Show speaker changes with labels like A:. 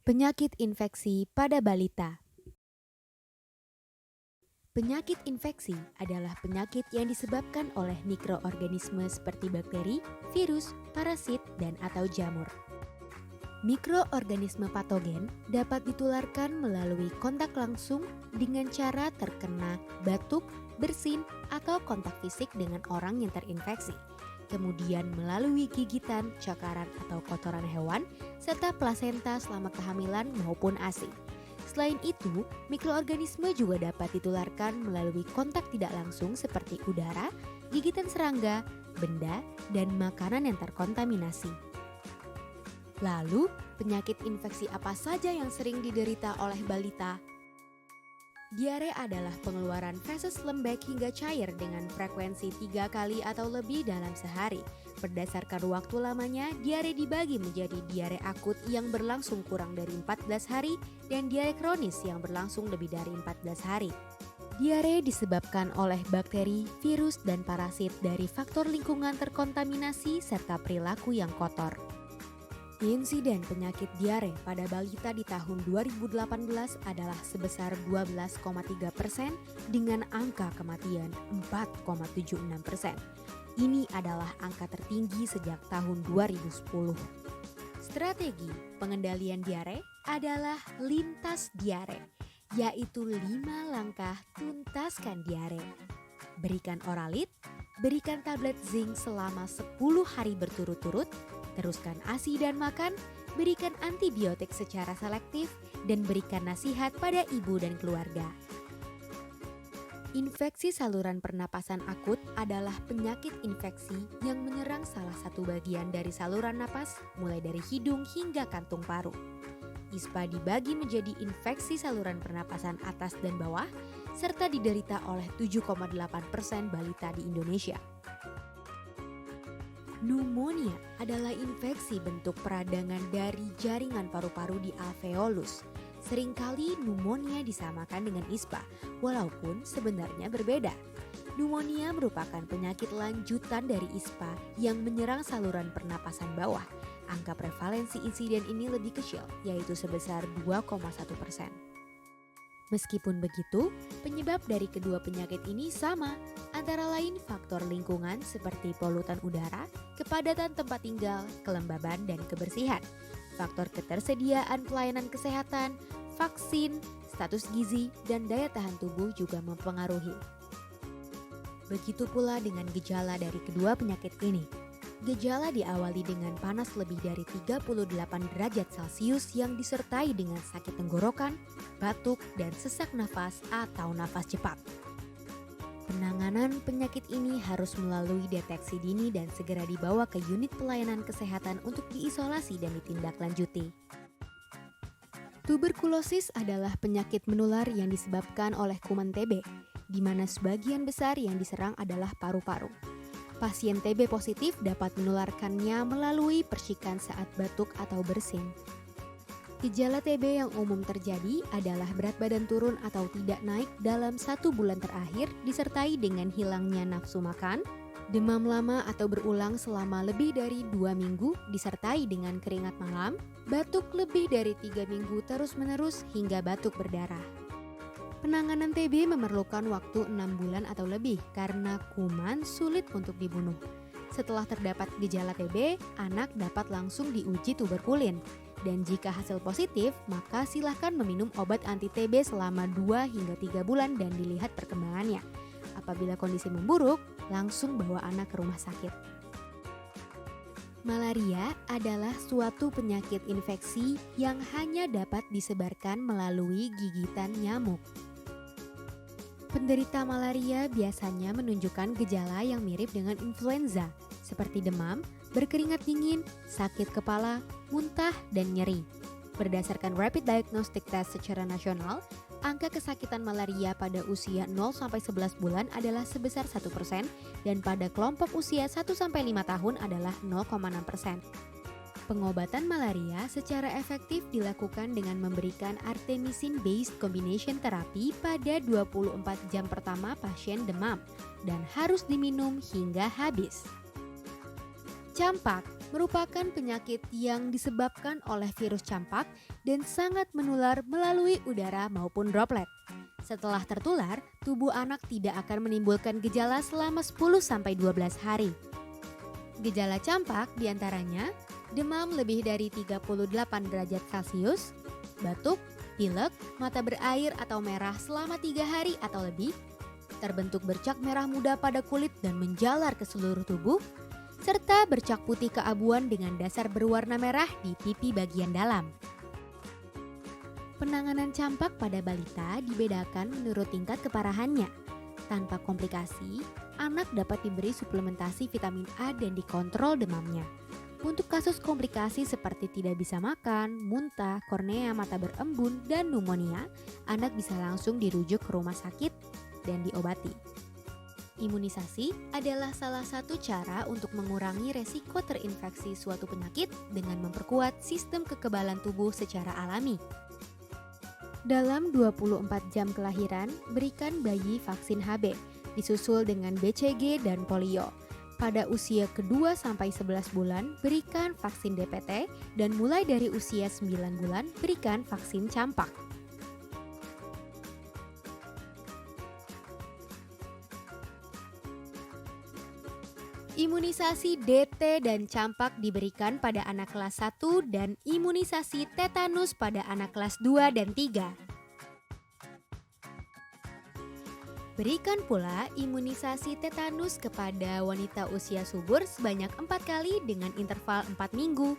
A: Penyakit infeksi pada balita. Penyakit infeksi adalah penyakit yang disebabkan oleh mikroorganisme seperti bakteri, virus, parasit, dan atau jamur. Mikroorganisme patogen dapat ditularkan melalui kontak langsung dengan cara terkena batuk, bersin, atau kontak fisik dengan orang yang terinfeksi. Kemudian melalui gigitan, cakaran, atau kotoran hewan, serta plasenta selama kehamilan maupun ASI. Selain itu, mikroorganisme juga dapat ditularkan melalui kontak tidak langsung seperti udara, gigitan serangga, benda, dan makanan yang terkontaminasi. Lalu, penyakit infeksi apa saja yang sering diderita oleh balita? Diare adalah pengeluaran feses lembek hingga cair dengan frekuensi 3 kali atau lebih dalam sehari. Berdasarkan waktu lamanya, diare dibagi menjadi diare akut yang berlangsung kurang dari 14 hari dan diare kronis yang berlangsung lebih dari 14 hari. Diare disebabkan oleh bakteri, virus, dan parasit dari faktor lingkungan terkontaminasi serta perilaku yang kotor. Insiden penyakit diare pada balita di tahun 2018 adalah sebesar 12,3% dengan angka kematian 4,76%. Ini adalah angka tertinggi sejak tahun 2010. Strategi pengendalian diare adalah lintas diare, yaitu 5 langkah tuntaskan diare. Berikan oralit, berikan tablet zinc selama 10 hari berturut-turut, teruskan ASI dan makan, berikan antibiotik secara selektif, dan berikan nasihat pada ibu dan keluarga. Infeksi saluran pernapasan akut adalah penyakit infeksi yang menyerang salah satu bagian dari saluran napas, mulai dari hidung hingga kantung paru. ISPA dibagi menjadi infeksi saluran pernapasan atas dan bawah, serta diderita oleh 7,8% balita di Indonesia. Pneumonia adalah infeksi bentuk peradangan dari jaringan paru-paru di alveolus. Seringkali pneumonia disamakan dengan ISPA, walaupun sebenarnya berbeda. Pneumonia merupakan penyakit lanjutan dari ISPA yang menyerang saluran pernapasan bawah. Angka prevalensi insiden ini lebih kecil, yaitu sebesar 2,1%. Meskipun begitu, penyebab dari kedua penyakit ini sama, antara lain faktor lingkungan seperti polutan udara, kepadatan tempat tinggal, kelembaban, dan kebersihan. Faktor ketersediaan pelayanan kesehatan, vaksin, status gizi, dan daya tahan tubuh juga mempengaruhi. Begitu pula dengan gejala dari kedua penyakit ini. Gejala diawali dengan panas lebih dari 38 derajat Celcius yang disertai dengan sakit tenggorokan, batuk, dan sesak nafas atau nafas cepat. Penanganan penyakit ini harus melalui deteksi dini dan segera dibawa ke unit pelayanan kesehatan untuk diisolasi dan ditindaklanjuti. Tuberkulosis adalah penyakit menular yang disebabkan oleh kuman TB, di mana sebagian besar yang diserang adalah paru-paru. Pasien TB positif dapat menularkannya melalui percikan saat batuk atau bersin. Gejala TB yang umum terjadi adalah berat badan turun atau tidak naik dalam 1 bulan terakhir disertai dengan hilangnya nafsu makan, demam lama atau berulang selama lebih dari 2 minggu disertai dengan keringat malam, batuk lebih dari 3 minggu terus-menerus hingga batuk berdarah. Penanganan TB memerlukan waktu 6 bulan atau lebih karena kuman sulit untuk dibunuh. Setelah terdapat gejala TB, anak dapat langsung diuji tuberkulin. Dan jika hasil positif, maka silakan meminum obat anti-TB selama 2 hingga 3 bulan dan dilihat perkembangannya. Apabila kondisi memburuk, langsung bawa anak ke rumah sakit. Malaria adalah suatu penyakit infeksi yang hanya dapat disebarkan melalui gigitan nyamuk. Penderita malaria biasanya menunjukkan gejala yang mirip dengan influenza, seperti demam, berkeringat dingin, sakit kepala, muntah, dan nyeri. Berdasarkan Rapid Diagnostic Test secara nasional, angka kesakitan malaria pada usia 0-11 bulan adalah sebesar 1% dan pada kelompok usia 1-5 tahun adalah 0,6%. Pengobatan malaria secara efektif dilakukan dengan memberikan artemisin-based combination therapy pada 24 jam pertama pasien demam dan harus diminum hingga habis. Campak merupakan penyakit yang disebabkan oleh virus campak dan sangat menular melalui udara maupun droplet. Setelah tertular, tubuh anak tidak akan menimbulkan gejala selama 10-12 hari. Gejala campak diantaranya demam lebih dari 38 derajat Celcius, batuk, pilek, mata berair atau merah selama 3 hari atau lebih, terbentuk bercak merah muda pada kulit dan menjalar ke seluruh tubuh, serta bercak putih keabuan dengan dasar berwarna merah di pipi bagian dalam. Penanganan campak pada balita dibedakan menurut tingkat keparahannya. Tanpa komplikasi, anak dapat diberi suplementasi vitamin A dan dikontrol demamnya. Untuk kasus komplikasi seperti tidak bisa makan, muntah, kornea mata berembun, dan pneumonia, anak bisa langsung dirujuk ke rumah sakit dan diobati. Imunisasi adalah salah satu cara untuk mengurangi resiko terinfeksi suatu penyakit dengan memperkuat sistem kekebalan tubuh secara alami. Dalam 24 jam kelahiran, berikan bayi vaksin HB, disusul dengan BCG dan polio. Pada usia kedua sampai 11 bulan, berikan vaksin DPT, dan mulai dari usia 9 bulan, berikan vaksin campak. Imunisasi DT dan campak diberikan pada anak kelas 1 dan imunisasi tetanus pada anak kelas 2 dan 3. Berikan pula imunisasi tetanus kepada wanita usia subur sebanyak 4 kali dengan interval 4 minggu.